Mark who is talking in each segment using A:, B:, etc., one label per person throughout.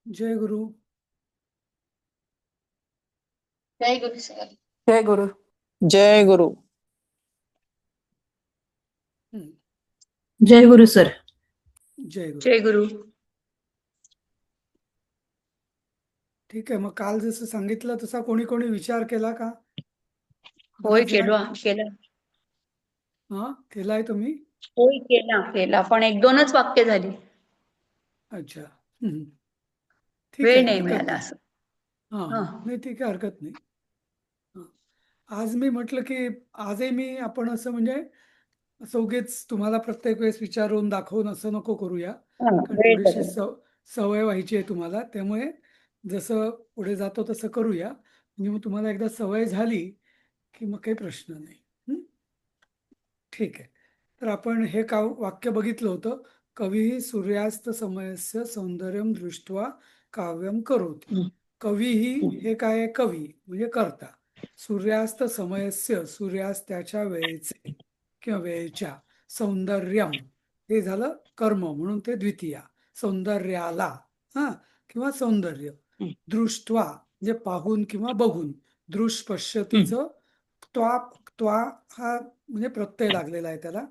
A: जय गुरु.
B: जय गुरु sir.
C: जय गुरु.
D: जय गुरु.
E: जय गुरु sir.
A: जय गुरु.
B: जय गुरु.
A: ठीक आहे, मग काल जसं सांगितलं तसा कोणी कोणी विचार केला का?
B: होय
A: बऱ्याच जणांनी-
B: केला.
A: हा, केलाय तुम्ही?
B: होय केला पण एक दोनच वाक्य झाली.
A: अच्छा. ठीक
B: वेळ
A: आहे,
B: नाही
A: हरकत
B: मिळाला
A: नाही.
B: असं.
A: हा,
B: हा.
A: नाही ठीक आहे, हरकत नाही. हा. आज मी म्हटलं की आजही मी आपण असं म्हणजे असं उगीच तुम्हाला प्रत्येक वेळेस विचारून दाखवून असं नको करूया, कारण
B: वेळ
A: थोडीशी
B: बदल.
A: सवय व्हायची आहे तुम्हाला. त्यामुळे जसं पुढे जातो तसं करूया, म्हणजे मग तुम्हाला एकदा सवय झाली की मग काही प्रश्न नाही. ठीक आहे. तर आपण हे वाक्य बघितलं होतं. कवीही सूर्यास्त समयस्य सौंदर्यम दृष्ट्वा काव्यम करोति. कवीही हे काय आहे? कवी म्हणजे कर्ता. सूर्यास्त समयस्य सूर्यास्ताच्या वेळेचे किंवा वेळेच्या, सौंदर्यम हे झालं कर्म म्हणून ते द्वितीया. सौंदर्याला किंवा सौंदर्य. दृष्ट्वा म्हणजे पाहून किंवा बघून. दृश पश्यतीचं त्वा हा म्हणजे प्रत्यय लागलेला आहे त्याला.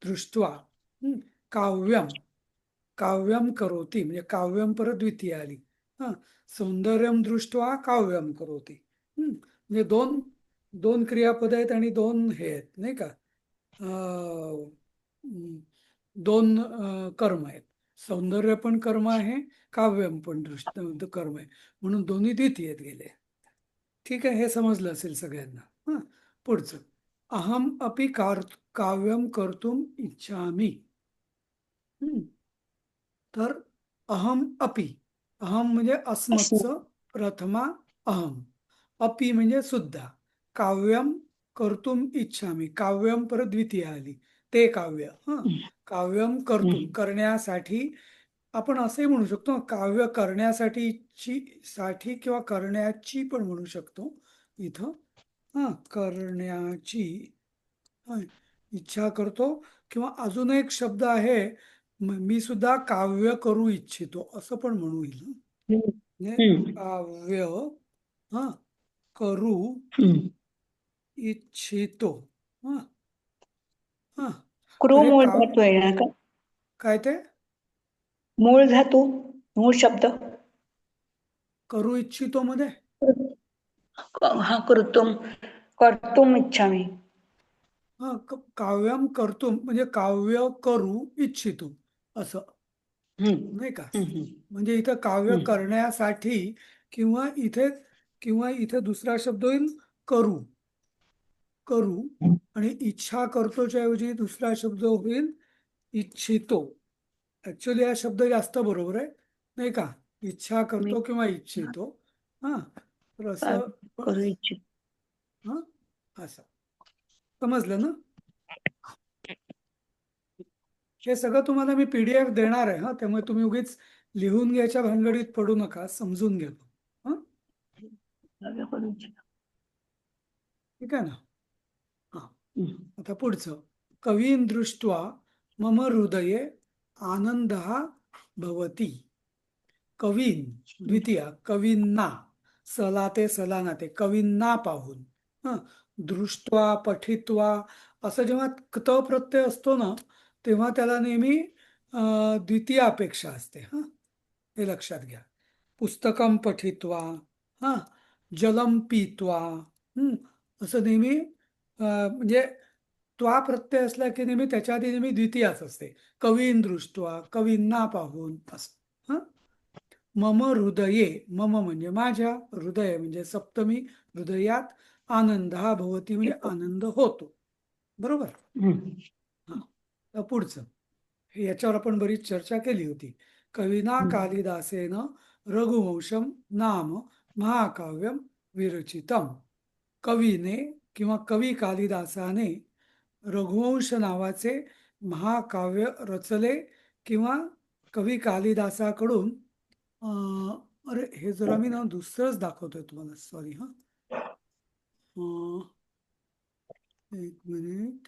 A: दृष्ट्वा. काव्यम करोति म्हणजे काव्यम परत द्वितीय आली. सौंदर्यम दृष्ट्वा काव्यम करोति. म्हणजे दोन क्रियापद आहेत आणि दोन हे आहेत, नाही का? दोन कर्म आहेत. सौंदर्य पण कर्म आहे, काव्यम पण कर्म आहे, म्हणून दोन्ही द्वितीयेत गेले. ठीक आहे, हे समजलं असेल सगळ्यांना. पुढचं, अहम अपि काव्यम कर्तुम इच्छामि. तर अहम अपि, अहम म्हणजे अस्मत्चं प्रथमा अहम, अपि म्हणजे सुद्धा, काव्यम कर्तुम इच्छामि, काव्यम परत द्वितीय आली, ते काव्य. काव्यम कर्तुम करण्यासाठी, आपण असंही म्हणू शकतो काव्य करण्यासाठी किंवा करण्याची पण म्हणू शकतो इथं. करण्याची इच्छा करतो. किंवा अजून एक शब्द आहे, मी सुद्धा काव्य करू इच्छितो असं पण म्हणू येईल. म्हणजे काव्य करू इच्छितो.
B: क्रू मूळ धातू आहे ना का?
A: काय ते?
B: मूळ धातू, मूळ शब्द
A: करू इच्छितो मध्ये
B: कर्तुम इच्छामी.
A: काव्यम कर्तुम म्हणजे काव्य करू इच्छितो असं, नाही का? म्हणजे इथं काव्य करण्यासाठी किंवा इथे दुसरा शब्द होईल करू आणि इच्छा करतोच्या ऐवजी दुसरा शब्द होईल इच्छितो. ऍक्च्युली हा शब्द जास्त बरोबर आहे, नाही का? इच्छा करतो किंवा इच्छितो. तर असं
B: करू इच्छित.
A: असं समजलं ना? हे सगळं तुम्हाला मी PDF देणार आहे. त्यामुळे तुम्ही उगीच लिहून घ्यायच्या भानगडीत पडू नका, समजून घ्या. ठीक आहे ना? आता पुढचं, कवीन दृष्ट्वा मम हृदये आनंदः भवति. कवीन द्वितीया, कवींना, सलाते सलानाते, कवींना पाहून. दृष्ट्वा पठित्वा असं जेव्हा क्त प्रत्यय असतो ना, तेव्हा त्याला नेहमी द्वितीय अपेक्षा असते. हे लक्षात घ्या. पुस्तकम पठित्वा, जलम पीत्वा, असं नेहमी म्हणजे त्वा प्रत्यय असला की नेहमी त्याच्या आधी नेहमी द्वितीयाच असते. कवीन दृष्ट्वा, कवींना पाहून असं. मम हृदये, मम म्हणजे माझ्या, हृदय म्हणजे सप्तमी, हृदयात आनंद हा भवती म्हणजे आनंद होतो. बरोबर? पुढचं, याच्यावर आपण बरीच चर्चा केली होती. कविना कालिदासेन रघुवंशम नाम महाकाव्यम विरचितम. कवीने किंवा कवी कालिदासाने रघुवंश नावाचे महाकाव्य रचले किंवा कवी कालिदासाकडून अरे हे जरा मी ना दुसरंच दाखवतोय तुम्हाला, सॉरी. एक मिनिट.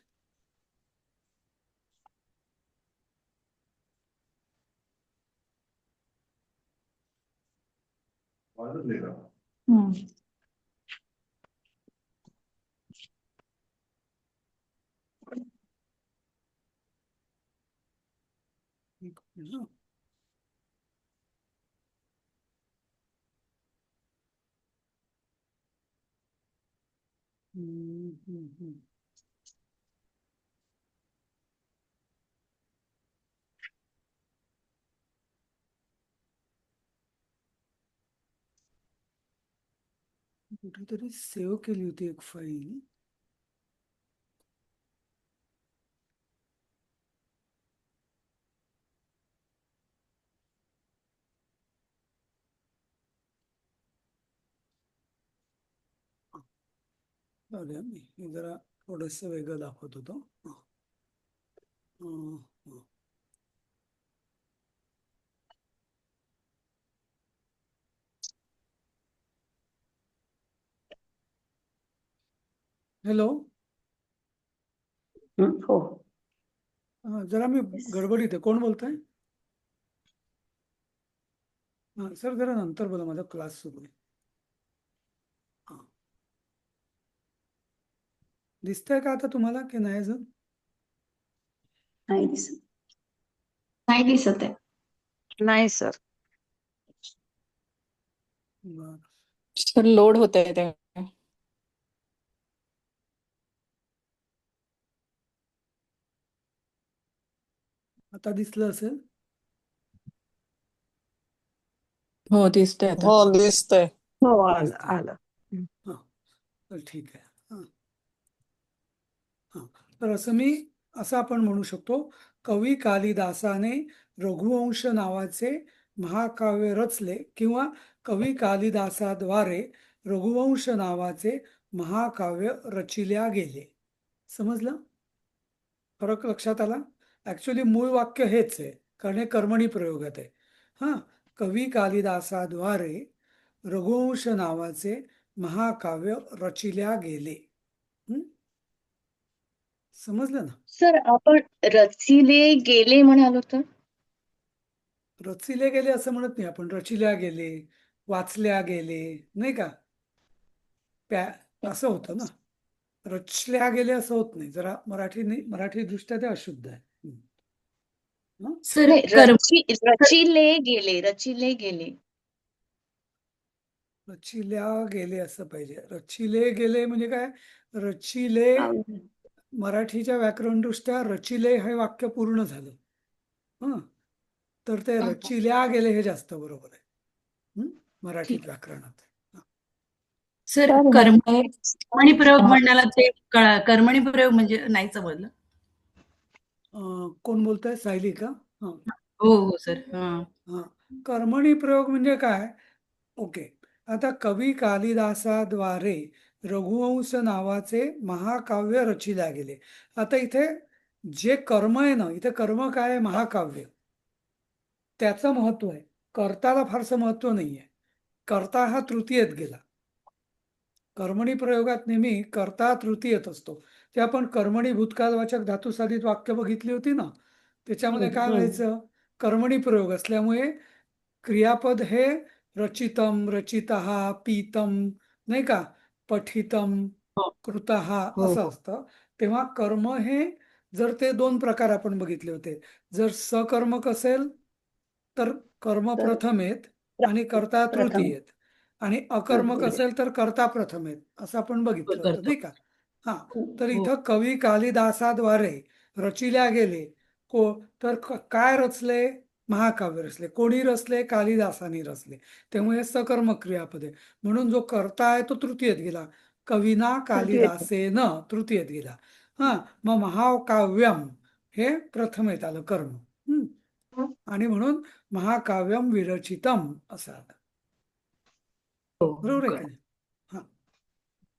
A: हं. हम्म, हम्म, हम्म. कुठेतरी सेव्ह केली होती एक फाईल. मी हे जरा थोडस वेगळं दाखवत होतो. हं. हं, हं. हॅलो.
B: हो.
A: जरा मी गडबडीत आहे. कोण बोलताय? सर जरा नंतर बोला, माझा क्लास सुरू आहे. हा. दिसतंय का आता तुम्हाला की नाही अजून?
B: नाही दिसत. नाही दिसत आहे.
C: नाही सर.
A: बरं.
C: सर लोड होत आहे ते.
A: आता दिसलं असेल.
C: हो दिसतंय आता.
D: हो दिसतंय.
C: हो आलं
A: दिसतंय.
C: आलं.
A: हा, तर ठीक आहे. हा. हा, तर असं आपण म्हणू शकतो, कवी कालिदासाने रघुवंश नावाचे महाकाव्य रचले किंवा कवी कालिदासाद्वारे रघुवंश नावाचे महाकाव्य रचिल्या गेले. समजलं? फरक लक्षात आला? ऍक्च्युली मूळ वाक्य हेच आहे, कारण हे कर्मणी प्रयोगात आहे. हा, कवी कालिदासाद्वारे रघुवंश नावाचे महाकाव्य रचिल्या गेले. समजलं ना?
E: सर आपण रचिले गेले म्हणालो तर
A: रचिले गेले असं म्हणत नाही आपण, रचिल्या गेले, वाचल्या गेले, नाही का? असं होतं ना. रचल्या गेले असं होत नाही. जरा मराठी दृष्ट्या ते अशुद्ध आहे. हं?
C: सर
E: नाही,
C: कर्म
E: रचिले गेले, रचिले गेले.
A: रचिल्या गेले असं पाहिजे. रचिले गेले म्हणजे काय? रचिले, मराठीच्या व्याकरणदृष्ट्या रचिले हे वाक्य पूर्ण झालं. हं, तर ते रचिल्या गेले हे जास्त बरोबर आहे मराठीत
C: ठीक.
A: व्याकरणात.
C: सर
B: सर,
C: कर्मणी प्रयोग म्हणाला ते कर्मणी प्रयोग म्हणजे नाही समजलं.
A: कोण बोलतंय? सायली का? हं.
C: हो हो सर. हा.
A: हा, कर्मणी प्रयोग म्हणजे काय? ओके, आता कवी कालिदासाद्वारे रघुवंश नावाचे महाकाव्य रचिल्या गेले. आता इथे जे कर्म आहे ना, इथे कर्म काय आहे? महाकाव्य. त्याचं महत्व आहे. कर्ताला फारसं महत्व नाहीये. कर्ता हा तृतीयेत गेला. कर्मणी प्रयोगात नेहमी कर्ता तृतीयेत असतो. ते आपण कर्मणी भूतकालवाचक धातुसाधित वाक्य बघितली होती ना, त्याच्यामध्ये काय व्हायचं? कर्मणी प्रयोग असल्यामुळे क्रियापद हे रचितम, रचितहा, पीतम, नाही का, पठितम,
C: हो
A: कृतहा
C: हो
A: असं
C: हो.
A: असतं. तेव्हा कर्म हे, जर ते दोन प्रकार आपण बघितले होते, जर सकर्मक असेल तर कर्म
B: तर
A: प्रथम येत आणि कर्ता
B: प्रथम
A: तृतीय येत, आणि अकर्मक असेल तर कर्ता प्रथम येत, असं आपण बघितलं होतं,
C: करतो.
A: नाही का? हा, तर
C: हो.
A: इथं कवी कालिदासाद्वारे रचिल्या गेले तर काय रचले? महाकाव्य रचले. कोणी रचले? कालिदासाने रचले. त्यामुळे हे सकर्मक क्रियापद आहे. म्हणून जो कर्ता आहे तो तृतीयेत गेला. कविना कालिदासेन तृतीयेत गेला. हा, मग महाकाव्यम हे प्रथमेत आलं कर्म. आणि म्हणून महाकाव्यम विरचितम असं आलं. बरोबर आहे का? हा,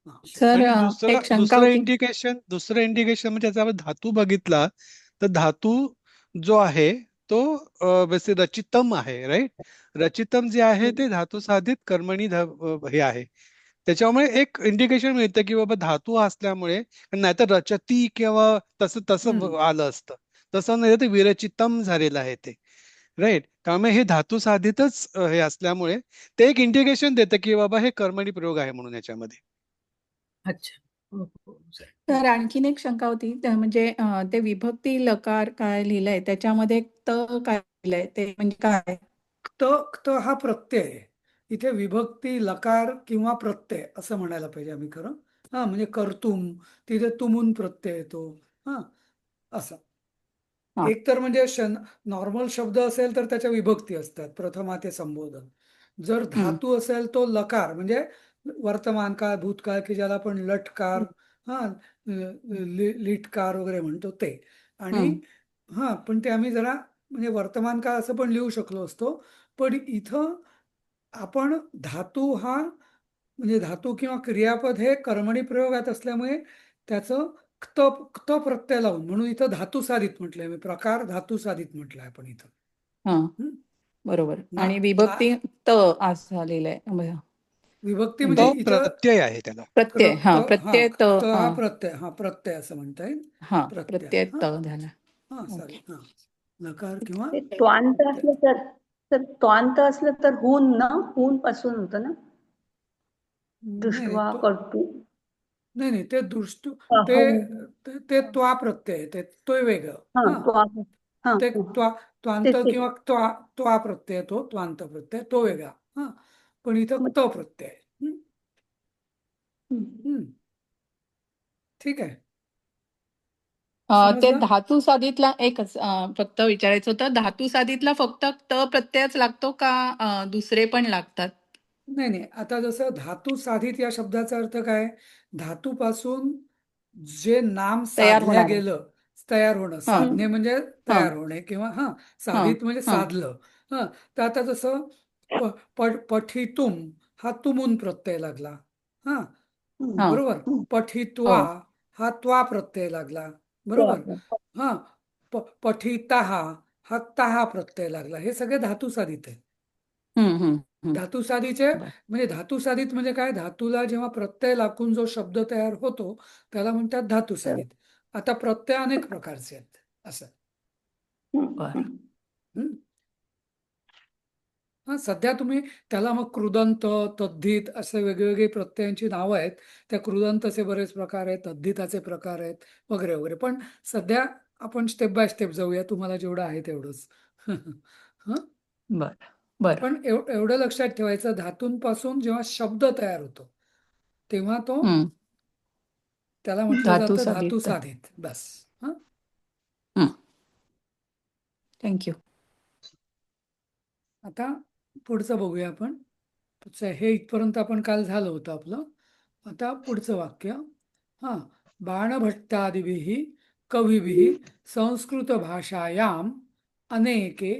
A: हा.
C: सर
D: आणि
C: एक शंका
D: दुसरं
C: होती.
D: इंडिकेशन म्हणजे त्याचा आपण धातू बघितला तर धातू जो आहे तो रचितम आहे, राईट? रचितम जे आहे ते धातू साधित कर्मणी हे आहे. त्याच्यामुळे एक इंडिकेशन मिळतं की बाबा धातू असल्यामुळे, नाहीतर रचती किंवा तसं तसं आलं असतं. तसं नाही, ते विरचितम झालेलं आहे ते, राईट? त्यामुळे हे धातू साधितच हे असल्यामुळे ते एक इंडिकेशन देतं की बाबा हे कर्मणी प्रयोग आहे म्हणून याच्यामध्ये.
C: अच्छा. हो, हो, सर. तर आणखीन एक शंका होती, म्हणजे ते विभक्ती लकार काय लिहिलंय त्याच्यामध्ये त काय
F: दिलंय ते म्हणजे काय?
A: क्त क्त हा प्रत्यय आहे. इथे विभक्ती लकार किंवा प्रत्यय असं म्हणायला पाहिजे आम्ही खरं. हा म्हणजे कर्तुम, तिथे तुमून प्रत्यय येतो. हा असं.
F: हा.
A: एक तर म्हणजे नॉर्मल शब्द असेल तर त्याच्या विभक्ती असतात, प्रथमा ते संबोधन. जर धातू असेल तो लकार म्हणजे वर्तमान काळ, भूतकाळ, की ज्याला आपण लटकार, हा लिटकार वगैरे म्हणतो ते. आणि हा पण ते आम्ही जरा म्हणजे वर्तमान काळ असं पण लिहू शकलो असतो. पण इथं आपण धातू हा म्हणजे धातू किंवा क्रियापद हे कर्मणी प्रयोगात असल्यामुळे त्याचं क्त क्त प्रत्यय लावून, म्हणून इथं धातू साधित म्हटलंय मी, प्रकार धातू साधित म्हटलंय आपण इथं.
F: हा
A: हं?
F: बरोबर.
A: ना
F: आणि
A: ना
F: विभक्ती त असं झालेलं आहे.
A: विभक्ती
F: म्हणजे
A: म्हणजे
D: तो
A: इथं
D: प्रत्यय आहे त्याला.
F: प्रत्यय, हा प्रत्यय त,
A: त
F: हा
A: हा प्रत्यय, हा प्रत्यय असं म्हणता येईल.
F: हा
A: प्रत्यय,
F: प्रत्यय
A: हा
F: त झाला.
A: हा
F: ओके.
A: सॉरी, हा लकार किंवा
B: ते त्वांत
A: प्रत्यय.
B: असलं तर त्वांत असलं तर हून ना, हून पासून होतं ना,
A: नाही नाही
B: दृष्टवा कर्तू.
A: नाही नाही, ते दृष्ट ते
B: हून.
A: ते त्वा प्रत्यय आहे, ते वेगळं.
B: हा
A: हा
B: त्वा. हा
A: ते
B: हा.
A: त्वांत
B: तेच
A: किंवा त्वा प्रत्यय, तो त्वांत प्रत्यय तो वेगळा. हा पण इथं त प्रत्यय आहे. हं? हं. ठीक आहे,
F: ते
A: समजलं?
F: धातू साधितला एकच फक्त विचारायचं होतं, धातू साधितला फक्त त प्रत्ययच लागतो का दुसरे पण लागतात?
A: नाही नाही, आता जसं धातू साधित या शब्दाचा अर्थ काय, धातूपासून जे नाम
F: तयार
A: साधल्या
F: होणारे.
A: गेलं, तयार होणं,
F: हा
A: साधणे म्हणजे
F: हा
A: तयार होणे किंवा
F: हा
A: साधित म्हणजे
F: हा
A: साधलं. हा तर आता जसं पठितुम हा तुमून प्रत्यय लागला. हा
F: हा
A: बरोबर. पठित्वा
F: हो.
A: हा त्वा प्रत्यय लागला. बरोबर. हा पठितः हा तहा प्रत्यय लागला. हे सगळे धातू साधित आहे.
F: हम्म.
A: धातुसाधीचे
F: बर.
A: म्हणजे धातुसाधित म्हणजे काय, धातूला जेव्हा प्रत्यय लागून जो शब्द तयार होतो त्याला म्हणतात धातुसाधित. आता प्रत्यय अनेक प्रकारचे आहेत असं.
F: बर.
A: हं? हा सध्या तुम्ही त्याला मग कृदंत, तद्धित असे वेगवेगळे प्रत्ययांची नावं आहेत. त्या कृदंतचे बरेच प्रकार आहेत, तद्धिताचे प्रकार आहेत वगैरे वगैरे. पण सध्या आपण स्टेप बाय स्टेप जाऊया, तुम्हाला जेवढं आहे तेवढंच. हं?
F: बर. बर.
A: पण एवढं लक्षात ठेवायचं, धातूंपासून जेव्हा शब्द तयार होतो तेव्हा तो त्याला म्हटलं
F: धातू
A: जातं धातू
F: साधित.
A: साधित. बस. हं?
F: थँक्यू.
A: आता पुढचं बघूया आपण. हे इथपर्यंत आपण काल झालं होतं आपलं. आता पुढचं वाक्य. हा बाणभट्टादिभिः कविभिः संस्कृत भाषायाम अनेके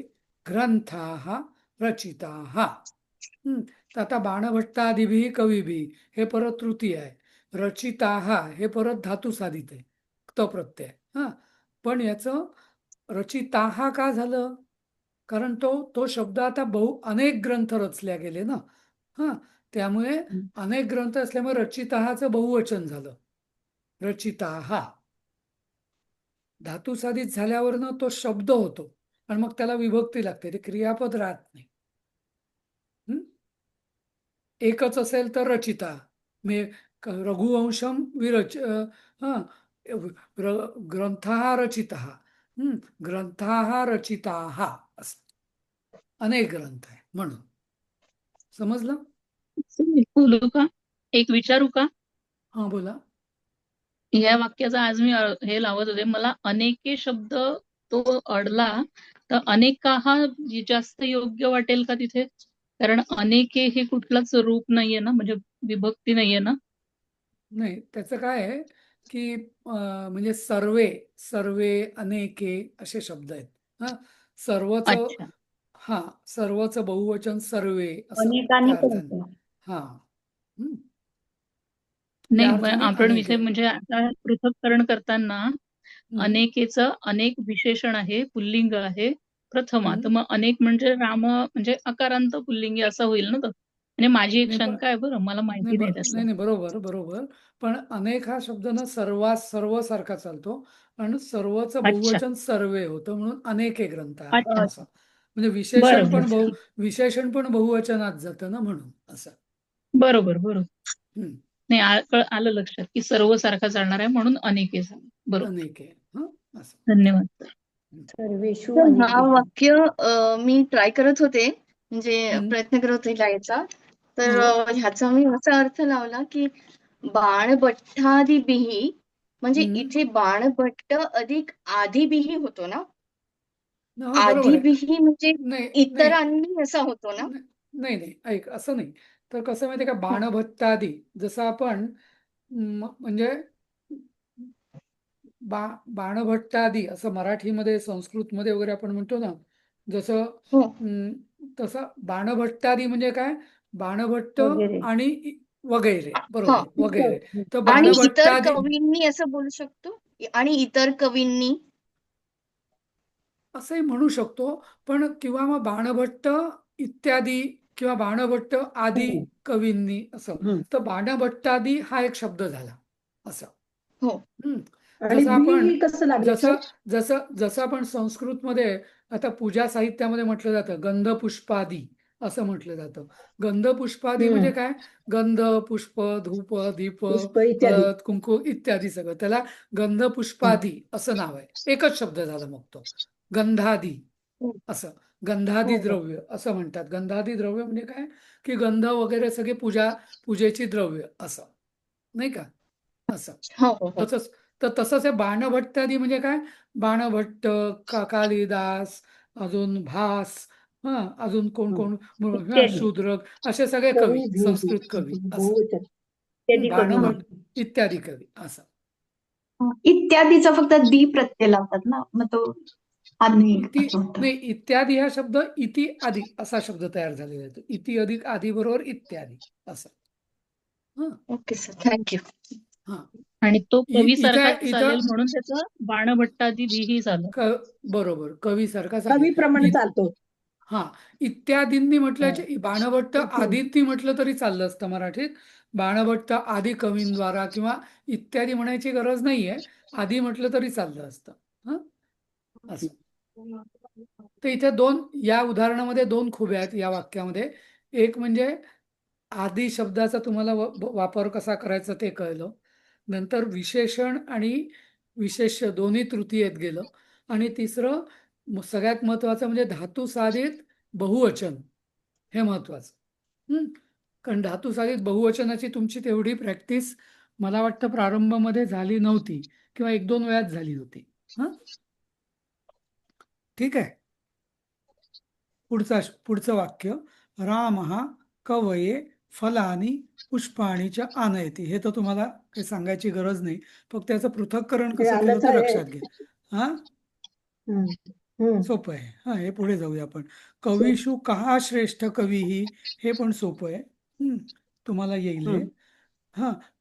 A: ग्रंथाः रचिताः. तर आता बाणभट्टादिभिः कविभिः हे परत तृतीय आहे. रचिताः हे परत धातू साधित आहे, क्त प्रत्यय. हा पण याचं रचिताः का झालं, कारण तो शब्द आता अनेक ग्रंथ रचल्या गेले ना. हा त्यामुळे अनेक ग्रंथ असल्यामुळे रचिताहाचं बहुवचन झालं, रचिताहा. धातू साधित झाल्यावरनं तो शब्द होतो आणि मग त्याला विभक्ती लागते, ते क्रियापद राहत नाही. एकच असेल तर रचिता, रघुवंशम ग्रंथः रचितः, ग्रंथाः रचिताः असं अनेक ग्रंथ आहे म्हणून. समजलं?
G: बोलू का, एक विचारू का?
A: हा बोला.
G: या वाक्याचा आज मी हे लावत होते, मला अनेके शब्द तो अडला, तर अनेका हा जास्त योग्य वाटेल का तिथे? कारण अनेके हे कुठलाच रूप नाहीये ना, म्हणजे विभक्ती नाहीये ना.
A: नाही, त्याचं काय आहे की म्हणजे सर्वे, सर्वे, अनेके असे शब्द आहेत. हा सर्वच,
G: अच्छा.
A: हा सर्वच बहुवचन सर्वे असं
B: अनेकाने
A: त्या
B: पण
A: अर्थाने.
B: होतं.
A: हा हम्म.
G: नाही,
A: त्या अर्थाने
G: आपण
A: अनेक
G: विषय
A: आहे.
G: म्हणजे आता पृथक्करण करताना
A: हम्म,
G: अनेकेचं अनेक विशेषण आहे, पुल्लिंग आहे प्रथमा, तर
A: हम्म.
G: मग अनेक म्हणजे राम म्हणजे अकारांत पुल्लिंगी असं होईल ना. तर म्हणजे माझी एक
A: नाही पण
G: शंका आहे, बरं मला माहिती नाही त्यातलं.
A: नाही बरोबर बरोबर. पण अनेक हा शब्द ना सर्व सारखा चालतो आणि सर्वच
G: अच्छा
A: बहुवचन सर्वे होतं, म्हणून अनेके ग्रंथ
G: अच्छा.
A: असं. म्हणजे
G: बरं बरं.
A: विशेषण पण बहुवचनात जातं ना, म्हणून असं.
G: बरोबर बरोबर.
A: हम्म.
G: नाही, आलं लक्षात की सर्व सारखा चालणार आहे म्हणून अनेके झाले. बरोबर.
A: अनेके. हं असं.
G: धन्यवाद.
B: सर्वेषु
E: तर हा
B: अनेकेषु.
E: वाक्य मी ट्राय करत होते, म्हणजे
A: हम्म,
E: प्रयत्न करत होते लिहायचा. तर
A: हं,
E: ह्याचा मी असा अर्थ लावला की बाणभट्टादिभिः, म्हणजे
A: हम्म.
E: इथे बाणभट्ट अधिक आदिभिः होतो ना?
A: हो बरोबर आहे.
E: आदिभिः म्हणजे
A: नाही नाही
E: इतरांनी असा होतो ना?
A: नाही नाही नाही, ऐक, असं नाही. तर कसं माहितीये का,
E: हं.
A: बाणभट्टादी जसं आपण म्हणजे बाणभट्टादी असं मराठीमध्ये संस्कृतमध्ये वगैरे आपण म्हणतो ना, जसं
E: हो.
A: तसं बाणभट्टादी म्हणजे काय, बाणभट्ट
B: वगैरे.
A: आणि वगैरे,
E: हा.
A: बरोबर, वगैरे. तर
E: आणि इतर
A: बाणभट्टादी
E: कवींनी असं बोलू शकतो? आणि इतर कवींनी?
A: असंही म्हणू शकतो, पण किंवा मग बाणभट्ट इत्यादी किंवा बाणभट्ट आदी
B: हम्म.
A: कवींनी असं.
B: हम्म.
A: तर बाणभट्टादी हा एक शब्द झाला असं.
E: हो.
A: हम्म.
B: आणि
A: जसं
B: बी
A: आपण
B: ही कसं लागलं
A: जसं
B: सर?
A: जसं जसं आपण संस्कृतमध्ये आता पूजा साहित्यामध्ये म्हटलं जातं गंध पुष्पादी असं म्हटलं जातं. गंध पुष्पादी म्हणजे काय, गंध पुष्प धूप दीप
B: पुष्प इत्यादी.
A: हळद कुंकू इत्यादी सगळं, त्याला गंध पुष्पादी असं नाव आहे. एकच शब्द झाला मग तो गंधादी असं. गंधादी
B: हो, हो.
A: द्रव्य असं म्हणतात. गंधादी द्रव्य म्हणजे काय, की गंध वगैरे सगळे पूजेची द्रव्य असं, नाही का, असं.
E: हो, हो, हो.
A: तसंच तसंच हे बाणभट्टादी म्हणजे काय, बाणभट्ट, कालिदास, अजून भास, अजून कोण कोण,
B: इत्यादी.
A: शूद्रक, असे सगळे
B: कवी
A: कवी, संस्कृत कवी असं.
B: बहुवचन. इत्यादी कवी.
A: बाणभट्ट इत्यादी कवी असं.
H: इत्यादीचा फक्त दी प्रत्यय लावतात ना, मग तो अनेक
A: इति
H: असं होतं.
A: नाही, इत्यादी हा शब्द इति आदी असा शब्द तयार झालेला आहे. इति अधिक आदी बरोबर इत्यादी असं.
E: Okay sir, thank you.
A: हा,
G: आणि तो कवी
A: इथं
G: सारखा
A: इथं
G: चालेल म्हणून त्याचं बाणभट्टादिभिः झालं.
A: बरोबर, कवी सारखा
B: कवीप्रमाणे
A: चालेल.
B: चालतो.
A: हा, इत्यादींनी म्हटल्याचे बाणभट्ट आदींनी म्हटलं तरी चाललं असतं मराठीत. बाणभट्ट आदी कवींद्वारा किंवा इत्यादी म्हणायची गरज नाहीये, आधी म्हटलं तरी चाललं असतं. हा, असं. तर इथे या उदाहरणामध्ये दोन खुब्या आहेत या वाक्यामध्ये. एक म्हणजे आदी शब्दाचा तुम्हाला वापर कसा करायचा ते कळलं. नंतर विशेषण आणि विशेष्य दोन्ही तृतीयेत गेलं. आणि तिसरं सगळ्यात महत्वाचं म्हणजे धातू साधित बहुवचन, हे महत्वाचं. कारण धातू साधित बहुवचनाची तुमची तेवढी प्रॅक्टिस मला वाटतं प्रारंभामध्ये झाली नव्हती किंवा 1-2 वेळाच झाली होती. ठीक आहे. पुढचं वाक्य, रामः कवये फलानी पुष्पाणि च आनयति. हे तर तुम्हाला काही सांगायची गरज नाही, फक्त त्याचं पृथक्करण
B: हे
A: कसं केलं
B: आलंच
A: ते
B: आहे.
A: लक्षात घ्या. हा, सोपं आहे. हे पुढे जाऊया आपण. कवीषु कहा श्रेष्ठ कवी, हे पण सोपं आहे. तुम्हाला येईल हे.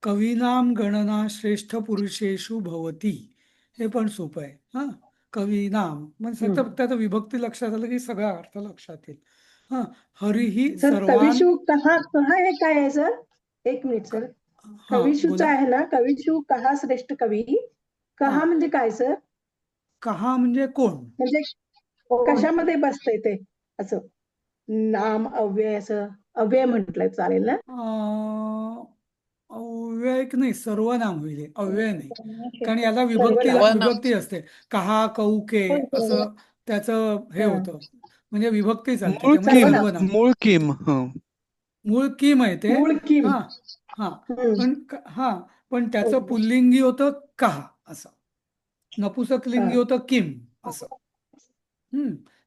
A: कवीनाम गणना श्रेष्ठ पुरुषेषु भवती, हे पण सोपं आहे. कवीनाम म्हणजे फक्त त्याचं विभक्ती लक्षात आलं की सगळा अर्थ लक्षात येईल. हरिही
B: सर
A: सर्वान,
B: कविशु कहा हे काय आहे सर? एक मिनिट सर. कविशुचा आहे ना, कविशु कहा श्रेष्ठ कवी. कहा म्हणजे काय सर?
A: कहा म्हणजे कोण,
B: म्हणजे कशामध्ये बसतंय ते असं? नाम अव्यय, असं अव्यय म्हटलंय चालेल ना?
A: अव्यय नाही, सर्वनाम होईल, अव्यय नाही. कारण याला
B: सर्वनाम.
A: विभक्ती असते. कहा कौके असं त्याचं हे होतं, म्हणजे विभक्ती चालते, त्यामुळे
D: मूळ
A: सर्वनाम.
D: मूळ किम.
A: मूळ किम आहे ते.
B: मूळ किम.
A: पण त्याचं पुल्लिंगी होतं कहा असं, नपुसकलिंगी होतं किम असं.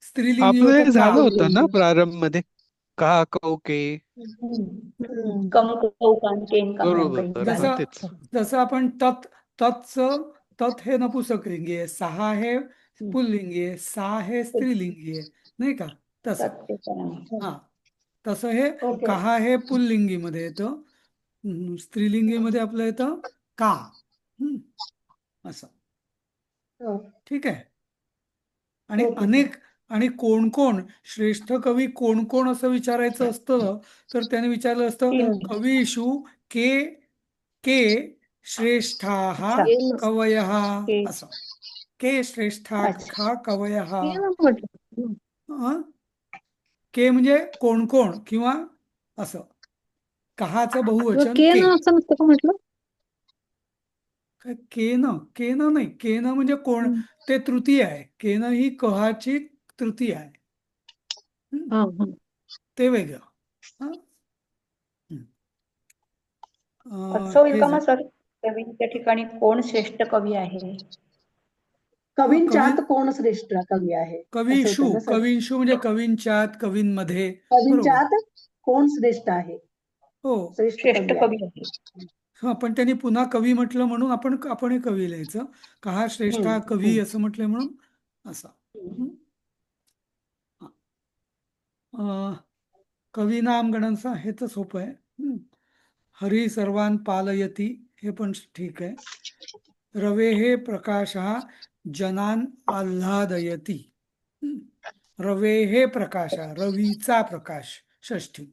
A: स्त्रीलिंगी
D: आपलं हे
A: होतं
D: झालं
A: का.
D: होतं ना प्रारंभ मध्ये, का कौके.
B: कम कौकान केन
D: बरोबर,
B: कम.
D: तेच.
A: जसं आपण तत् हे नपुसकलिंगी आहे, सहा हे पुल्लिंगी आहे, सा हे स्त्रीलिंगी आहे, नाही का, तसं. तसं हे
B: ओके.
A: कहा हे पुल्लिंगीमध्ये येतं, स्त्रीलिंगीमध्ये आपलं येतं का. असं. ठीक आहे. आणि आणि कोण कोण श्रेष्ठ कवी, कोण कोण असं विचारायचं असतं तर त्याने विचारलं असतं कवीषु के के श्रेष्ठाः कवयः असं. के श्रेष्ठाः कवयः. के म्हणजे कोण कोण किंवा असं. कहाचं बहुवचन के.
G: असं नसतं का म्हटलं?
A: काय केन नाही, केन म्हणजे कोण, ते तृतीय आहे. केन ही कहाची तृतीय आहे. ते वेगळं. हा?
I: असं होईल
A: हे
I: का मग सर, कवींच्या ठिकाणी कोण श्रेष्ठ कवी आहे?
B: कवींच्यात कोण श्रेष्ठ कवी आहे असं
A: कवींशू,
B: होतं ना सर?
A: कवींशू म्हणजे कवींच्यात, कवींमध्ये. बरोबर.
B: कवींच्यात कोण श्रेष्ठ आहे,
A: हो.
B: श्रेष्ठ
I: श्रेष्ठ
B: कवी
I: कवी
B: आहे.
I: आहे.
A: हा, पण त्यांनी पुन्हा कवी म्हटलं म्हणून आपणही कवी लिहायचं. का हा श्रेष्ठ हा कवी असं म्हटलंय म्हणून असं. कवीनाम गणनचा हे तर सोपं आहे. हरी सर्वान पालयती हे पण ठीक आहे. रवे हे प्रकाश हा जनान आल्हादयती. रवे हे प्रकाश हा रवीचा प्रकाश षष्ठी.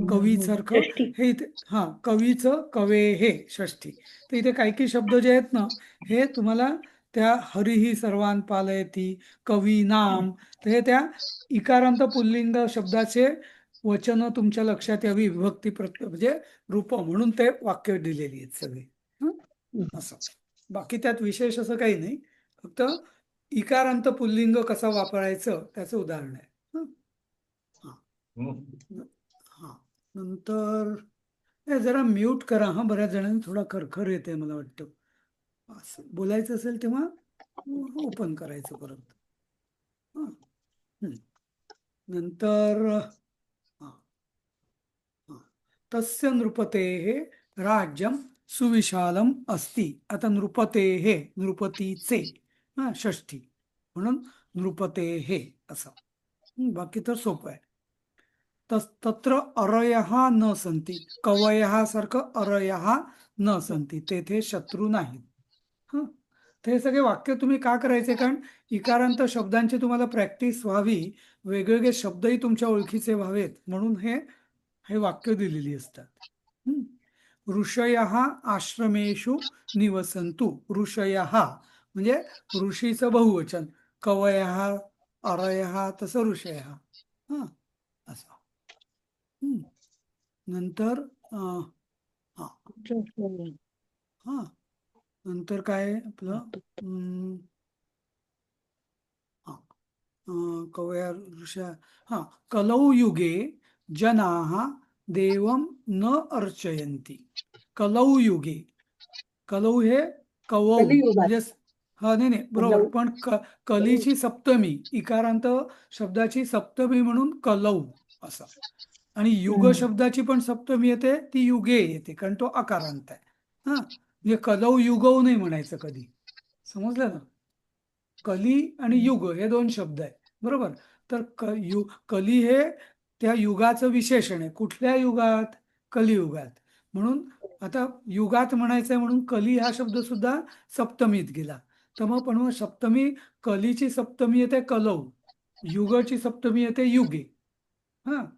A: कवीसारखं
I: षष्ठी.
A: हे इथे कवीचं कवे हे षष्ठी. तर इथे काही शब्द जे आहेत ना, हे तुम्हाला त्या हरिही सर्वान पालयती, कवी नाम, तर हे त्या इकारांत पुल्लिंग शब्दाचे वचन तुमच्या लक्षात यावी, विभक्ती प्रत्यय म्हणजे रूप म्हणून ते वाक्य दिलेली आहेत सगळी. असं बाकी त्यात विशेष असं काही नाही, फक्त इकारांत पुल्लिंग कसं वापरायचं त्याचं उदाहरण आहे. नंतर जरा म्यूट करा. बऱ्याच जणांनी थोडा खरखर येते मला वाटतं. असं बोलायचं असेल तेव्हा ओपन करायचं परत. नंतर तस्य नृपतेः राज्यं सुविशालम अस्ति. आता नृपतेः, नृपतीचे षष्ठी म्हणून नृपतेः असं. बाकी तर सोपं आहे. तत्र अरयः न सन्ति, कवयः सारखं अरयः न सन्ति, तेथे शत्रू नाहीत. ते सगळे वाक्य तुम्ही का करायचे? कारण इकारांत शब्दांची तुम्हाला प्रॅक्टिस व्हावी, वेगवेगळे शब्दही तुमच्या ओळखीचे व्हावेत म्हणून हे वाक्य दिलेली असतात. ऋषयः आश्रमेषु निवसन्तु. ऋषयः म्हणजे ऋषीचं बहुवचन, कवयः, अरयः, तसं ऋषयः. असं. नंतर नंतर काय आपलं कवया ऋषा कलौ युगे जनाः देवं न अर्चयन्ति. कलौ युगे, कलौ हे कवौ म्हणजे नाही बरोबर, पण कलीची सप्तमी, इकारांत शब्दाची सप्तमी म्हणून कलौ असं. आणि युग शब्दाची पण सप्तमी येते, ती युगे येते, कारण तो अकारांत आहे. म्हणजे कलौ युगौ नाही म्हणायचं कधी. समजलं ना? कली आणि युग हे दोन शब्द आहेत, बरोबर. तर कली हे त्या युगाचं विशेषण आहे. कुठल्या युगात? कलियुगात. म्हणून आता युगात म्हणायचंय म्हणून कली हा शब्द सुद्धा सप्तमीत गेला. तर मग पण सप्तमी, कलीची सप्तमी येते कलौ, युगची सप्तमी येते युगे.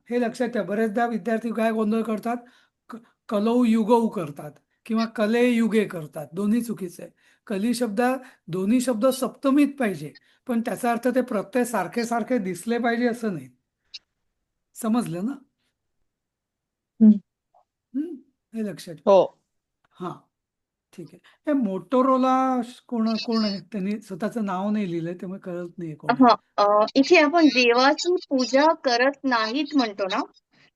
A: हे लक्षात घ्या. बरेचदा विद्यार्थी काय गोंधळ करतात, कलौ युगौ करतात किंवा कले युगे करतात. दोन्ही चुकीचं आहे. कली शब्द, दोन्ही शब्द सप्तमीत पाहिजे, पण त्याचा अर्थ ते प्रत्यय सारखे सारखे दिसले पाहिजे असं नाही. समजलं ना? हे लक्षात.
J: हो.
A: ठीक आहे. हे मोटोरोला कोण आहे? त्यांनी स्वतःचं नाव नाही लिहिलंय, त्यामुळे कळत नाहीये कोण आहे.
E: इथे आपण देवाची पूजा करत नाहीत म्हणतो ना,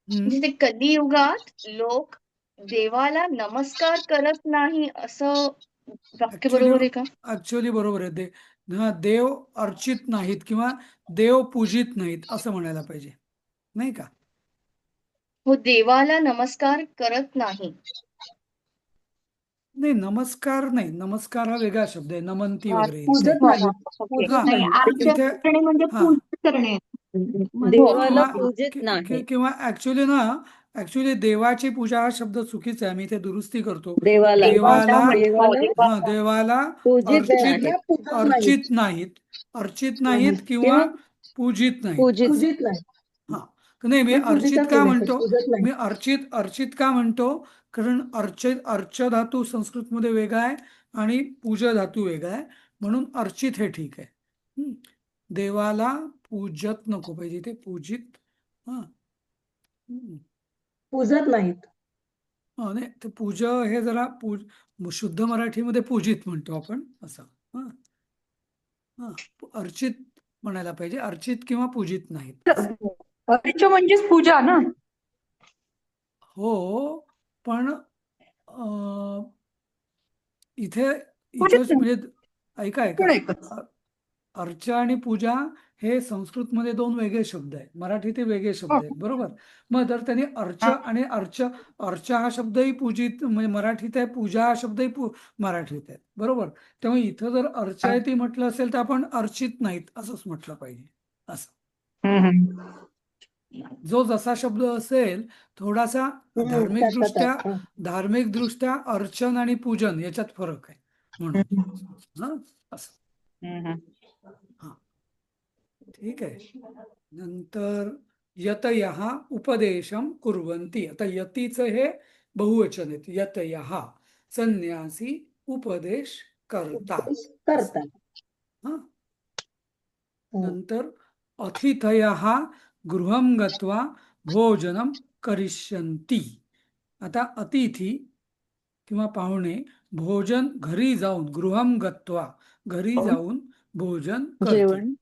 E: म्हणजे ते कलियुगात लोक देवाला नमस्कार करत नाही असं वाक्य बरोबर आहे का?
A: ऍक्च्युअली बरोबर आहे. देव अर्चित नाहीत किंवा देव पूजित नाहीत असं म्हणायला पाहिजे, नाही का?
E: हो, देवाला नमस्कार करत नाही.
A: नाही, नमस्कार नाही. नमस्कार हा वेगळा शब्द आहे. नमंती वगैरे
B: पूजत नाही, पूजत नाही.
H: म्हणजे पूजा करणे.
J: देवाला पूजित नाही.
A: किंवा ऍक्च्युली देवाची पूजा हा शब्द चुकीचा आहे. मी इथे दुरुस्ती करतो.
J: देवाला
A: देवाला अर्चित नाहीत किंवा पूजित नाहीत. नाही, मी अर्चित का म्हणतो? मी अर्चित का म्हणतो? कारण अर्च धातू संस्कृतमध्ये वेगळा आहे आणि पूज धातू वेगळा आहे, म्हणून अर्चित हे ठीक आहे. देवाला पूजत नको पाहिजे, इथे पूजित.
B: पूजत नाहीत.
A: नाही ते पूज हे जरा शुद्ध मराठीमध्ये पूजित म्हणतो आपण असं. हा हा अर्चित म्हणायला पाहिजे, अर्चित किंवा पूजित नाहीत असं.
I: अर्च म्हणजेच पूजा ना.
A: हो पण इथे
I: पूजित
A: इथंच म्हणजे ऐका
I: कोण एकच.
A: अर्चा आणि पूजा हे संस्कृतमध्ये दोन वेगळे शब्द आहेत, मराठीत ते वेगळे शब्द आहेत, बरोबर. मग जर त्यांनी अर्च आणि अर्चा हा शब्दही पूजित म्हणजे मराठीत आहे, पूजा हा शब्दही मराठीत आहे, बरोबर. त्यामुळे इथं जर अर्चायती म्हटलं असेल तर आपण अर्चित नाहीत असंच म्हटलं पाहिजे असं. जो जसा शब्द असेल थोडासा धार्मिक दृष्ट्या अर्चन आणि पूजन याच्यात फरक आहे म्हणून हा असं. हा ठीक आहे. नंतर यतयः उपदेशम कुर्वन्ति. आता यतीचं हे बहुवचन आहेत. यतयः संन्यासी उपदेश करतात. हा नंतर अतिथयः गृहं गत्वा भोजनं करिष्यन्ति. आता अतिथी किंवा पाहुणे भोजन घरी जाऊन, गृहं गत्वा घरी जाऊन भोजन करतील.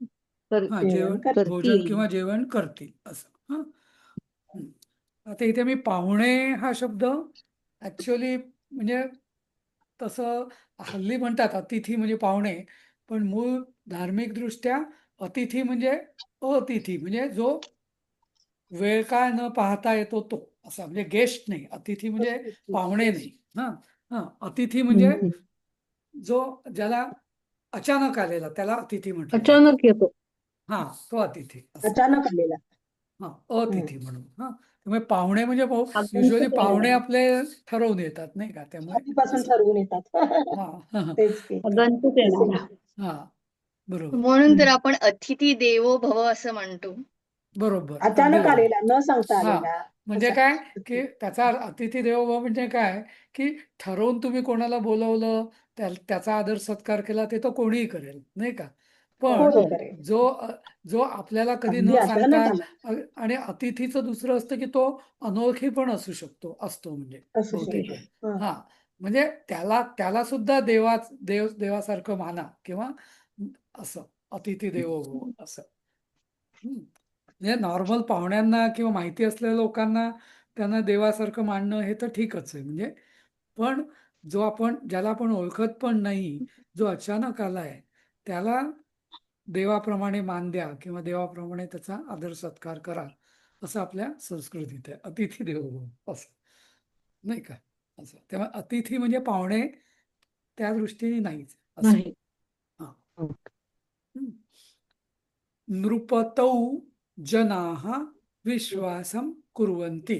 A: भोजन किंवा जेवण करतील असं. आता इथे मी पाहुणे हा शब्द ऍक्च्युअली म्हणजे तसं हल्ली म्हणतात अतिथी म्हणजे पाहुणे, पण मूळ धार्मिक दृष्ट्या अतिथी म्हणजे अतिथी म्हणजे जो वेळ काळ न पाहता येतो तो असा, म्हणजे गेस्ट नाही. अतिथी म्हणजे पाहुणे नाही. हा अतिथी म्हणजे जो ज्याला अचानक आलेला त्याला अतिथी म्हटलं जातं.
J: अचानक येतो.
A: हा तो अतिथी असं.
B: अचानक आलेला.
A: हा अतिथी म्हणून. हा त्यामुळे पाहुणे म्हणजे युजली पाहुणे आपले ठरवून येतात नाही का, त्यामुळे
B: आधीपासून
A: असं.
B: ठरवून येतात.
A: हा
B: तेच की.
I: गणपती येणार.
A: हा बरोबर
E: म्हणून तर आपण अतिथी देवो भव असं म्हणतो.
A: बरोबर अगदी
B: अचानक
A: बरोबर.
B: आलेला, न सांगता
A: हा
B: आलेला.
A: म्हणजे काय की त्याचा अतिथी देवो भव म्हणजे काय की ठरवून तुम्ही कोणाला बोलवलं, त्याचा आदर सत्कार केला ते तर कोणीही करेल नाही का. पण
B: कोणी करेल.
A: जो आपल्याला कधी
B: अगदी
A: न
B: अचानक
A: सांगता, आणि अतिथीचं दुसरं असतं की तो अनोळखी पण असतो म्हणजे
B: असू
A: बहुतेक
B: शकतो.
A: वेळ. हा म्हणजे त्याला सुद्धा देवासारखं माना किंवा असं अतिथी देवो भव असं. म्हणजे नॉर्मल पाहुण्यांना किंवा माहिती असलेल्या लोकांना त्यांना देवासारखं मानणं हे तर ठीकच आहे म्हणजे. पण ज्याला आपण ओळखत पण नाही, जो अचानक आलाय त्याला देवाप्रमाणे मान द्या किंवा देवाप्रमाणे त्याचा आदर सत्कार करा असं आपल्या संस्कृतीत आहे. अतिथी देवो भव असं नाही का असं. तेव्हा अतिथी म्हणजे पाहुणे त्या दृष्टीने नाहीच असं.
J: नाही.
A: हा नृपतौ जनाः विश्वासं कुर्वन्ति.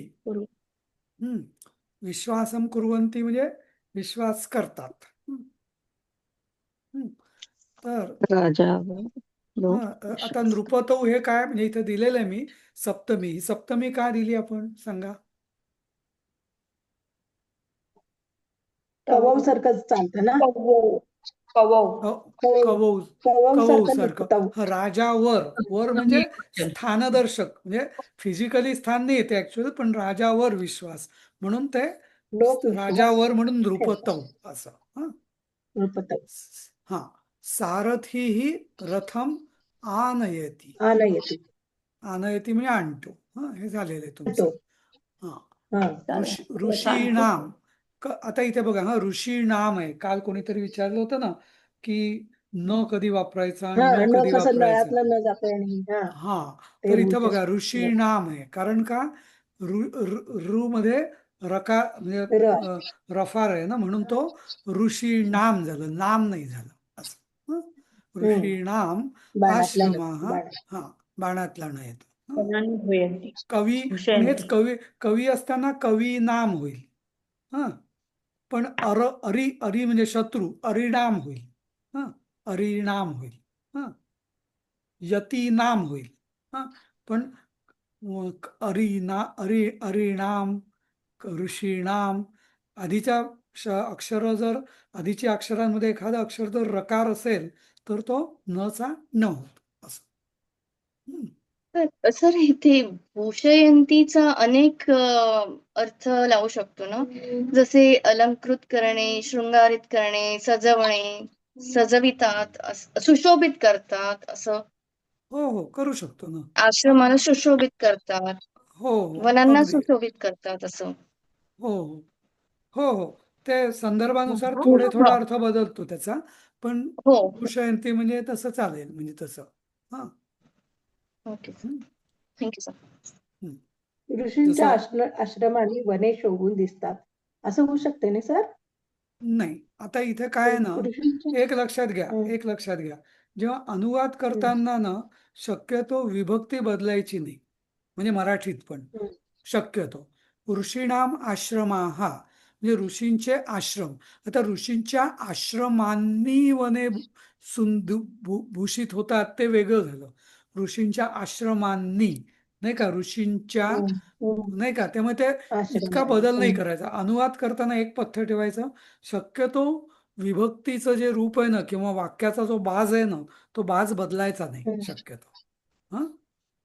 A: विश्वासं कुर्वन्ति म्हणजे विश्वास करतात. तर आता नृपतौ हे काय म्हणजे इथे दिलेलं आहे मी सप्तमी. ही सप्तमी का दिली आपण सांगा.
B: कवौ सारखं चालतं ना.
A: कवौ सारखं. राजावर म्हणजे स्थानदर्शक म्हणजे फिजिकली स्थान नाही येते ऍक्च्युअली, पण राजावर विश्वास म्हणून ते राजावर म्हणून नृपतौ असं. हा सारथी ही रथम आनयती. आनयती म्हणजे आणतो. हे झालेलं आहे तुमचं. ऋषीणाम. आता इथे बघा ऋषी नाम आहे. काल कोणीतरी विचारलं होतं ना की न कधी वापरायचा, न कधी वापरायचा. हा तर इथं बघा ऋषी नाम आहे. कारण का रू मध्ये रकार म्हणजे रफार आहे ना, म्हणून तो ऋषी नाम झालं, नाम नाही झालं असं. ऋषी नाम आश्रमः. हा बाणातला नाही येतो. कवी पण हेच कवी असताना कवी नाम होईल. पण अरी म्हणजे शत्रू, अरिणाम होईल. अरिणाम होईल. यती नाम होईल. पण अरिणाम, ऋषीणाम आधीच्या आधीच्या अक्षरांमध्ये एखादा अक्षर जर रकार असेल तर तो नचा न होत असं.
E: सर इथे भूषयंतीचा अनेक अर्थ लावू शकतो ना, जसे अलंकृत करणे, शृंगारित करणे, सजवणे, सजवितात, सुशोभित करतात असं.
A: हो हो करू शकतो ना.
E: आश्रमाला सुशोभित करतात,
A: हो हो
E: वनांना
A: अगदी.
E: सुशोभित करतात असं.
A: हो हो हो हो ते संदर्भानुसार
E: हो
A: थोडा अर्थ बदलतो त्याचा, पण
E: हो
A: भूषयंती म्हणजे तसं चालेल, म्हणजे तसं. हा.
E: ओके
A: हम्म,
E: थँक्यू सर.
A: हम्म.
B: ऋषींच्या
A: जसं
B: आश्रमाने वने शोभून दिसतात असं होऊ शकते ना सर?
A: नाही, आता इथे काय आहे ना,
B: ऋषींच्या
A: एक लक्षात घ्या,
B: हं,
A: एक लक्षात घ्या. जेव्हा अनुवाद
B: हं,
A: करताना ना, शक्यतो विभक्ती बदलायची नाही, म्हणजे मराठीत पण
B: हं,
A: शक्यतो ऋषीणाम आश्रमाहा म्हणजे ऋषींचे आश्रम. आता ऋषींच्या आश्रमांनी वने भूषित होतात ते वेगळं झालं. ऋषींच्या आश्रमांनी, नाही का, ऋषींच्या,
B: हं, हं.
A: नाही का, त्यामुळे ते इतका
B: आश्रमाने
A: बदल नाही करायचा. अनुवाद करताना एक पथ्य ठेवायचं, शक्यतो विभक्तीचं जे रूप आहे ना किंवा वाक्याचा जो बाज आहे ना, तो बाज बदलायचा नाही
B: हं,
A: शक्यतो. हा,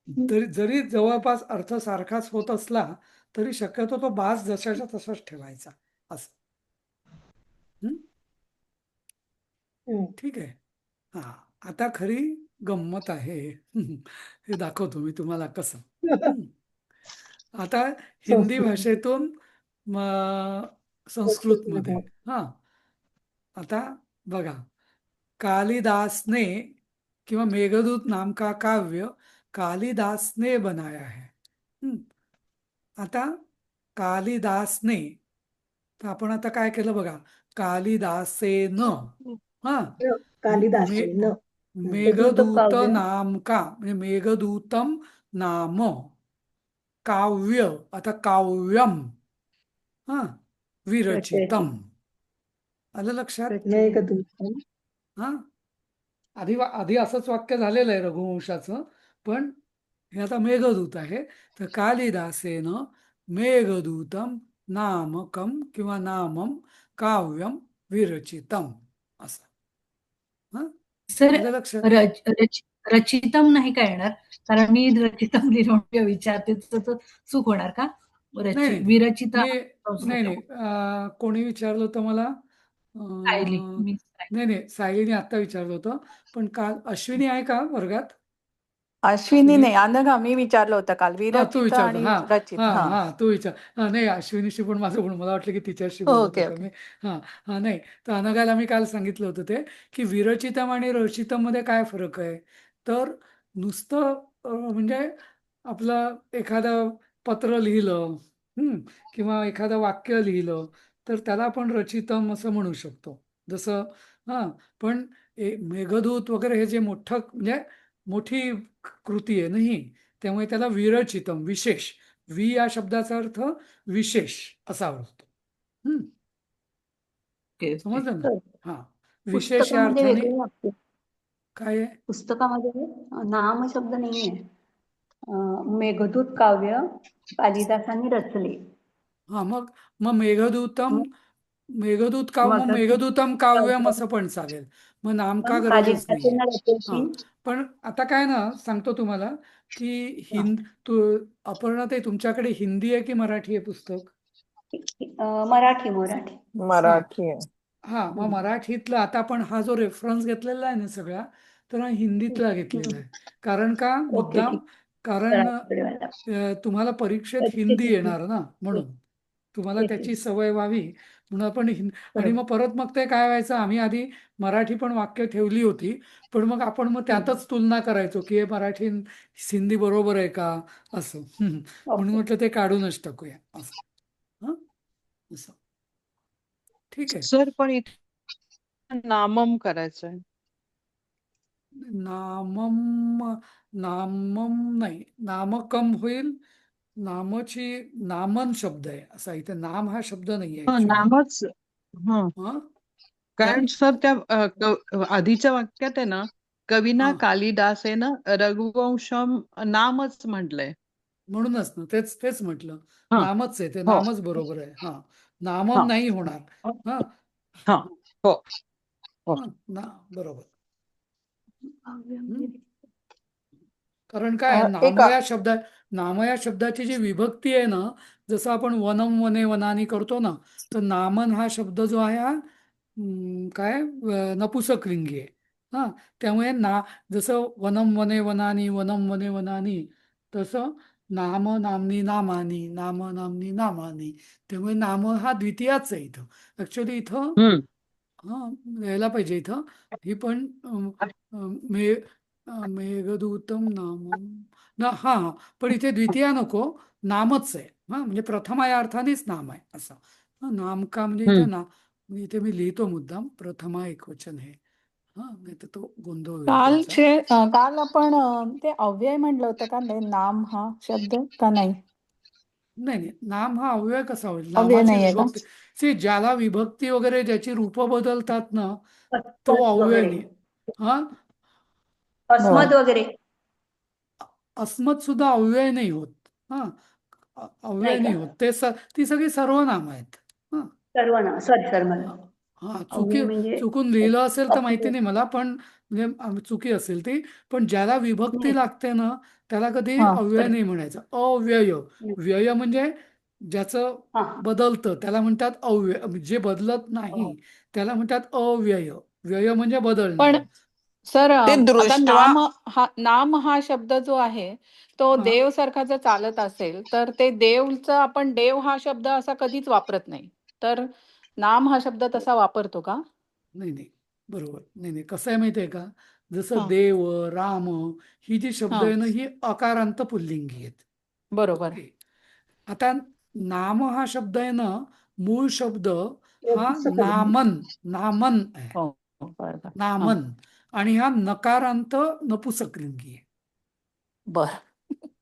B: हं,
A: जरी जवळपास अर्थ सारखाच होत असला तरी शक्यतो तो बाज जशाच्या तसाच ठेवायचा असं. हं?
B: हं.
A: ठीक आहे. हा, आता खरी गंमत आहे. हे दाखवतो मी तुम्हाला कसं. हं. आता हिंदी
B: संस्कृत
A: भाषेतून संस्कृतमध्ये.
B: संस्कृतमध्ये.
A: हा, आता बघा, कालिदास ने किंवा मेघदूत नाम का काव्य कालिदास ने बनाया है. हं. आता कालिदासने, तर आपण आता काय केलं बघा, कालिदासेन. हा, मे
B: कालिदासेन
J: मेघदूत
A: मेघदूत
J: काव्य
A: नाम का म्हणजे मेघदूतम नाम काव्य, आता काव्यम, हा,
J: रचयति
A: विरचितम. आलं लक्षात?
B: मेघदूतम.
A: हा, आधी असंच वाक्य झालेलं आहे रघुवंशाचं, पण हे आता मेघदूत आहे. तर कालिदासेन मेघदूतम नामकम किंवा नामम काव्यम विरचितम असं. हा,
C: सर
A: आलं लक्षात?
C: रचितम नाही का येणार? कारण मी रचितम लिहिणं विचारते, तर चूक होणार का?
A: नाही नाही
C: विरचित
A: नाही नाही कोणी विचारलं होतं मला,
C: सायली,
A: अं,
C: मी
A: नाही नाही सायलीने आत्ता विचारलं होतं, पण काल अश्विनी आहे का वर्गात?
F: अश्विनी नाही, अनघा मी विचारलं होतं काल,
A: हा तू
F: विरचित
A: विचारतो,
F: आणि
A: हा
F: रचित.
A: हा
F: हा,
A: हा तू विचार. हा नाही, अश्विनीशी पण माझं पण, मला वाटलं की तिच्याशी बोलत
F: ओके
A: होता
F: ओके.
A: मी. हा हा नाही, तर अनघाला मी काल सांगितलं होतं ते, की विरचितम आणि रचितम मध्ये काय फरक आहे. तर नुसतं म्हणजे आपलं एखादं पत्र लिहिलं, किंवा एखादं वाक्य लिहिलं, तर त्याला आपण रचितम असं म्हणू शकतो. जसं, हा, पण मेघदूत वगैरे हे जे मोठं म्हणजे मोठी कृती आहे नाही, त्यामुळे त्याला विरचितम, विशेष, वि या शब्दाचा अर्थ विशेष असा होतो. हम्म,
C: ओके ओके.
A: समजलं ना?
I: सर,
A: हा, विशेष या
I: पुस्तकामध्ये
A: अर्थाने
I: वेगळे वाक्य.
A: काय आहे.
I: पुस्तकामध्ये नाम शब्द नाहीये. मेघदूत काव्य कालिदासांनी रचले.
A: हा, मग मग मेघदूतम,
I: मग
A: मग
I: मग
A: मेघदूतम काव्यम असं पण चालेल. मग नाम का गरजच नाहीये.
I: कालिदासांना
A: हा,
I: रचयची.
A: पण आता काय ना, सांगतो तुम्हाला की तू अपर्णाताई, तुमच्याकडे हिंदी आहे की मराठी आहे पुस्तक?
I: मराठी मराठी.
A: हा
J: मराठी आहे.
A: हा, मग मराठीतला आता आपण हा जो रेफरन्स घेतलेला आहे ना सगळा, तर हा हिंदीतला घेतलेला आहे. कारण का
I: ओके
A: मुद्दाम,
I: ठीक.
A: कारण
I: सरांकडे व्हायला.
A: तुम्हाला परीक्षेत
I: ठीक
A: हिंदी
I: आहे,
A: येणार ना, म्हणून तुम्हाला
I: ठीक आहे.
A: त्याची सवय व्हावी म्हणून आपण आणि
I: बरोबर.
A: मग परत मग ते काय व्हायचं, आम्ही आधी मराठी पण वाक्य ठेवली होती, पण मग आपण मग त्यातच तुलना करायचो की हे मराठी हिंदी बरोबर आहे का असं. म्हणून
I: ओके.
A: म्हटलं ते काढूनच टाकूया असं. हं? असं. ठीक आहे.
J: सर पण इथे नामम करायचंय.
A: नामम, नामम नाही, नामकम होईल. नामची, नामन शब्द आहे असा, इथे नाम हा शब्द नाही आहे ऍक्च्युली.
J: नामच. हं.
A: हा
J: कारण सर त्या आधीच्या वाक्यात आहे ना, कविना
A: हा,
J: कालिदासेन रघुवंशम नामच म्हटलंय.
A: म्हणूनच ना, तेच तेच म्हटलं,
J: हं.
A: नामच आहे ते,
J: हो.
A: नामच बरोबर आहे. हा, नामम
J: हा.
A: नाही होणार. हा
J: हा. हो. हो.
A: हा, ना बरोबर.
I: काव्य
A: हं? कारण काय आहे, नाम या शब्दाची जी विभक्ती आहे ना, जसं आपण वनम वने वनानी करतो ना, तर नामन हा शब्द जो आहे हा नपुसकलिंगी आहे. हा, त्यामुळे जसं वनम वने वनानी तसं नाम नामनी नामानी, त्यामुळे नाम हा द्वितीयाच आहे इथं. ऍक्च्युली इथं यायला पाहिजे इथं. ही पण मेघदूतम नाम पण इथे द्वितीया नको, नामच आहे. म्हणजे प्रथमा या अर्थानेच नाम आहे असं. नाम का म्हणजे इथे इथे मी लिहितो मुद्दाम प्रथमा एकवचन हे. नाही तर तो गोंधळ होईल तुमचा.
F: काल आपण ते अव्यय म्हणलं होतं का नाम हा शब्द का नाही?
A: नाही, नाम हा अव्यय कसा होईल?
F: अव्यय
A: नामाची
F: नाहीये का?
A: विभक्ती ज्याला विभक्ती वगैरे ज्याची रूप बदलतात ना, तो
I: अस्मत्
A: अव्यय
I: वगैरे
A: नाही. हा,
I: अस्मद वगैरे
A: अस्मत् सुद्धा अव्यय नाही होत. हा, अव्यय
I: नाही
A: नाही
I: का?
A: होत. ती सगळी सर्वनाम आहेत. हा,
I: सर्व ना सॉरी मला
A: हा
I: अव्यय म्हणजे
A: चुकून लिहिलं असेल तर माहिती
I: अस्मद.
A: नाही मला, पण म्हणजे चुकी असेल ती. पण ज्याला विभक्ती
I: नाही.
A: लागते ना, त्याला कधी
F: हा.
A: अव्यय नाही म्हणायचं. अव्यय.
I: नाही.
A: व्यय म्हणजे ज्याचं
I: हा.
A: बदलतं त्याला म्हणतात अव्यय. जे बदलत नाही त्याला म्हणतात अव्यय. व्यय म्हणजे
F: पण
A: बदलणार.
F: सर
J: ते
F: आता
J: दृष्ट्वा
F: नाम हा शब्द जो आहे तो
A: हा.
F: देव सारखा जर चालत असेल तर ते देवचं आपण देव हा शब्द असा कधीच वापरत नाही. तर नाम हा शब्द तसा वापरतो का?
A: नाही, बरोबर. नाही, कसं आहे माहितीये का, जसं
F: हा.
A: देव, राम ही जी शब्द
F: हा.
A: आहे ना, ही अकारांत पुल्लिंगी आहेत.
F: बरोबर.
A: ओके. आता नाम हा शब्द आहे ना, मूळ शब्द हा नामन आहे.
F: हो, बरोबर.
A: नामन. आणि हा नकारांत नपुसकलिंगी आहे.
F: बर.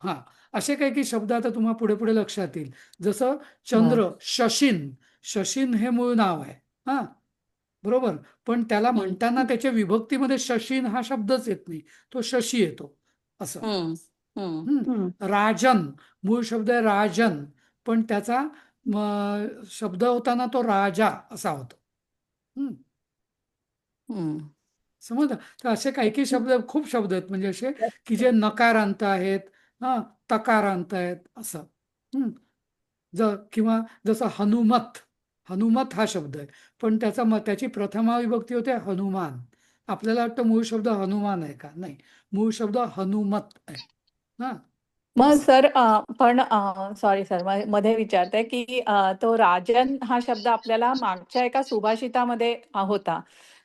A: हा, असे काही काही शब्द आता तुम्हाला पुढे पुढे लक्षात येईल. जसं चंद्र, शशीन हे मूळ नाव आहे. हा, बरोबर. पण त्याला म्हणताना त्याच्या विभक्तीमध्ये शशीन हा शब्दच येत नाही, तो शशी येतो असं. राजन, मूळ शब्द आहे राजन, पण त्याचा शब्द होताना तो राजा असा होतो. समजलं? तर असे काही काही शब्द, खूप शब्द आहेत म्हणजे असे की जे नकारांत आहेत, तकारांत आहेत असं. किंवा जसं हनुमत हा शब्द आहे, पण त्याची प्रथमा विभक्ती होते हनुमान. आपल्याला वाटतं मूळ शब्द हनुमान आहे का? नाही, मूळ शब्द हनुमत आहे.
F: मग सर पण सॉरी सर मध्ये विचारते की तो राजन हा शब्द आपल्याला मागच्या एका सुभाषितामध्ये होता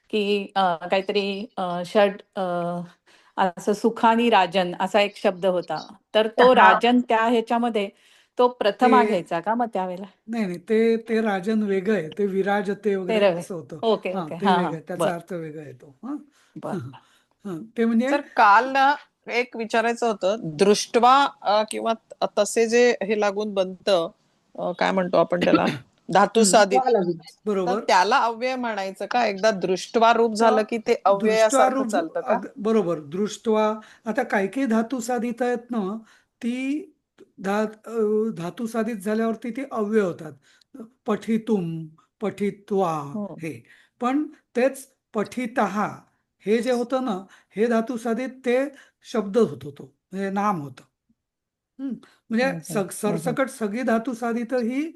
F: की काहीतरी असं सुखानी राजन असा एक शब्द होता. तर तो राजन त्या ह्याच्यामध्ये तो प्रथमा घ्यायचा का मग त्यावेळेला?
A: नाही, ते राजन वेगळं आहे. ते विराजते वगैरे असं होतं.
F: ओके
A: हा,
F: ओके.
A: ते
F: हा,
A: वेगळं, त्याचा अर्थ वेगळा येतो. ते म्हणजे
J: सर काल ना एक विचारायचं होतं, दृष्ट्वा किंवा तसे जे हे लागून बनतं, काय म्हणतो आपण त्याला, धातू साधित, तर त्याला अव्यय म्हणायचं का? एकदा दृष्ट्वा रूप झालं की ते अव्ययासारखं चालतं का?
A: बरोबर. दृष्ट्वा. आता काही काही धातू साधित आहेत ना, ती धातू साधित झाल्यावरती ती अव्यय होतात. पठितुम, पठित्वा हे. पण तेच पठितहा हे जे होतं ना, हे धातू साधित ते शब्द होत होतो, म्हणजे नाम होतं. म्हणजे सरसकट सगळी धातू साधित ही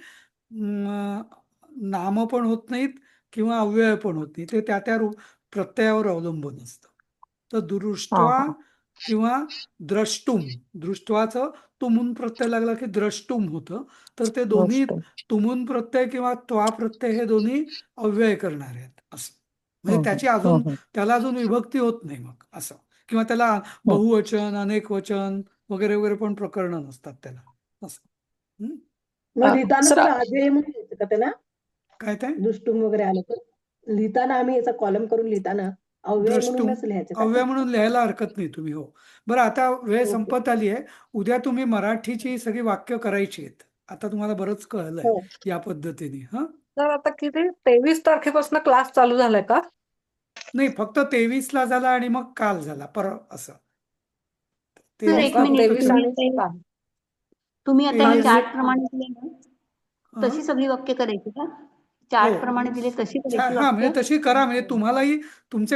A: नाम पण होत नाहीत किंवा अव्यय पण होत नाही. ते त्या प्रत्ययावर अवलंबून असतं. तर दृष्ट्वा किंवा दृष्ट्वाचं तुमून प्रत्यय लागला की द्रष्टुम होतं. तर ते दोन्ही तुमून प्रत्यय किंवा त्वा प्रत्यय हे दोन्ही अव्यय करणारे आहेत असं. म्हणजे त्याला अजून विभक्ती होत नाही मग असं. किंवा त्याला बहुवचन, अनेक वचन वगैरे वगैरे पण प्रकरणं नसतात त्याला असं.
B: मग लिहिताना पण अव्यय म्हणून लिहायचं का त्याला?
A: काय ते
B: दृष्टुम वगैरे आलं तर लिहिताना आम्ही याचा कॉलम करून लिहिताना अव्यय म्हणूनच लिहायचं का?
A: अव्यय म्हणून लिहायला हरकत नाही तुम्ही. हो, बरं. आता वेळ संपत आली आहे. उद्या तुम्ही मराठीची सगळी वाक्य करायची आहेत. आता तुम्हाला बरंच कळलंय या पद्धतीने.
K: तर आता किती 23 तारखेपासून क्लास चालू झालाय का?
A: नाही, फक्त 23 ला झाला आणि मग काल झाला परवा असं.
H: एक मिनिट, तुम्ही आता हे चार्ट प्रमाणे दिले ना, तशी सगळी वाक्य करायची का? चार्ट प्रमाणे दिले तशी करायची
A: म्हणजे
H: वाक्य?
A: तशी करा, म्हणजे तुम्हालाही तुमचे